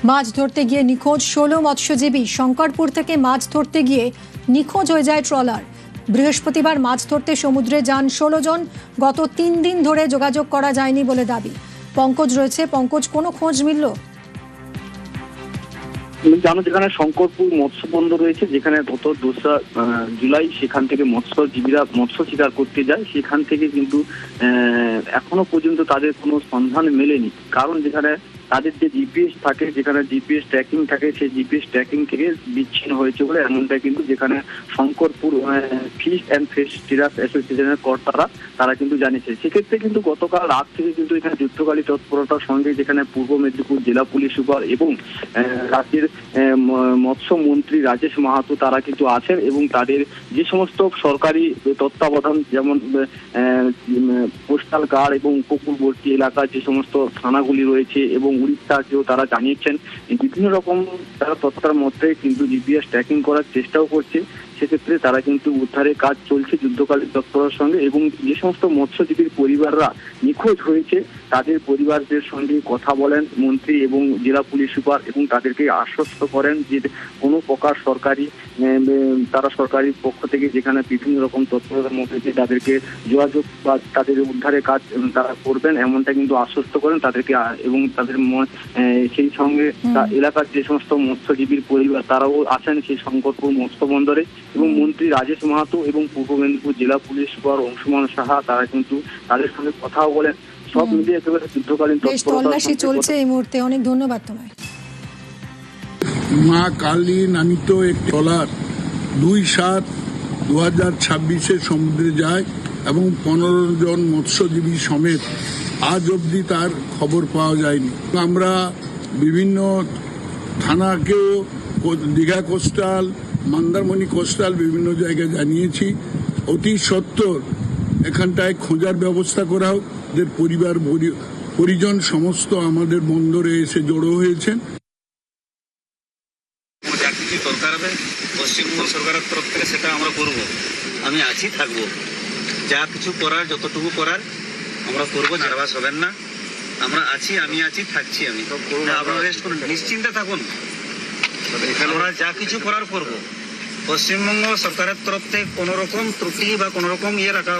মাছ ধরতে গিয়ে নিখোঁজ 16 মৎস্যজীবী। শঙ্করপুর থেকে মাছ ধরতে গিয়ে নিখোঁজ হয়ে যায় ট্রলার। বৃহস্পতিবার মাছ ধরতে সমুদ্রে যান 16 জন। গত 3 দিন ধরে যোগাযোগ করা যায়নি বলে দাবি। পঙ্কজ রয়েছে। পঙ্কজ, কোনো খোঁজ মিলল? জানো, যেখানে শঙ্করপুর মৎস্য বন্দর রয়েছে, যেখানে গত 2 জুলাই সেখান থেকে মৎস্যজীবীরা মৎস্য শিকার করতে যায়, সেখান থেকে কিন্তু এখনো পর্যন্ত তাদের কোনো সন্ধান মেলেনি। কারণ যেখানে তাদের যে জিপিএস থাকে, যেখানে জিপিএস ট্র্যাকিং থাকে, সেই জিপিএস ট্র্যাকিং থেকে বিচ্ছিন্ন হয়েছে বলে এমনটা কিন্তু যেখানে শঙ্করপুর ফিশ অ্যান্ড ফিশার্স অ্যাসোসিয়েশনের কর্তারা তারা কিন্তু জানিয়েছে। সেক্ষেত্রে কিন্তু গতকাল রাত থেকে কিন্তু এখানে যুদ্ধকালী তৎপরতার সঙ্গে যেখানে পূর্ব মেদিনীপুর জেলা পুলিশ সুপার এবং রাজ্যের মৎস্যমন্ত্রী রাজেশ মাহাতো তারা কিন্তু আছেন এবং তাদের যে সমস্ত সরকারি তত্ত্বাবধান, যেমন কোস্টাল গার্ড এবং উপকূলবর্তী এলাকার যে সমস্ত থানাগুলি রয়েছে এবং উড়িষ্যাকেও তারা জানিয়েছেন, বিভিন্ন রকম তারা তথ্যের মধ্যে কিন্তু জিপিএস ট্র্যাকিং করার চেষ্টাও করছে। সেক্ষেত্রে তারা কিন্তু উদ্ধারের কাজ চলছে যুদ্ধকালীন তৎপরতার সঙ্গে। এবং যে সমস্ত মৎস্যজীবীর পরিবাররা নিখোঁজ হয়েছে তাদের পরিবারদের সঙ্গে কথা বলেন মন্ত্রী এবং জেলা পুলিশ সুপার এবং তাদেরকে আশ্বস্ত করেন যে কোনো প্রকার সরকারি পক্ষ থেকে যেখানে বিভিন্ন রকম তৎপরতার মধ্যে দিয়ে তাদেরকে যোগাযোগ বা তাদের উদ্ধারের কাজ তারা করবেন, এমনটা কিন্তু আশ্বস্ত করেন তাদেরকে। এবং তাদের সেই সঙ্গে এলাকার যে সমস্ত মৎস্যজীবীর পরিবার তারাও আছেন সেই শঙ্করপুর মৎস্য বন্দরে। এবং মন্ত্রী রাজেশ মাহাতো এবং পূর্ব মেদিনীপুর জেলা পুলিশ সুপার অংশুমান সাহা তারা কিন্তু তাদের সঙ্গে কথাও বলেন। সব মিলিয়ে একেবারে যুদ্ধকালীন তল্লাশি চলছে এই মুহূর্তে। অনেক ধন্যবাদ তোমায়। মা কালী নামিত একটি ট্রলার 2/7/2026 সমুদ্রে যায় এবং 15 জন মৎস্যজীবী সমেত আজ অবধি তার খবর পাওয়া যায়নি। আমরা বিভিন্ন থানাকেও, দীঘা কোস্টাল, মন্দারমণি কোস্টাল বিভিন্ন জায়গায় জানিয়েছি। অতি সত্বর এখানটায় খোঁজার ব্যবস্থা করা হোক। এদের পরিবার পরিজন সমস্ত আমাদের বন্দরে এসে জড়ো হয়েছেন। যা কিছু দরকার হবে পশ্চিমবঙ্গ সরকারের তরফ থেকে সেটা আমরা করব। আমি আছি, থাকবো। যা কিছু করার, যতটুকু করার আমরা করবো। নার্ভাস হবেন না, আমরা আছি, আমি আছি, থাকছি। আমি আপনারা রেস্ট করুন, নিশ্চিন্তে থাকুন। আমরা যা কিছু করার করবো। পশ্চিমবঙ্গ সরকারের তরফ থেকে কোনো রকম ত্রুটি বা কোনো রকম রাখা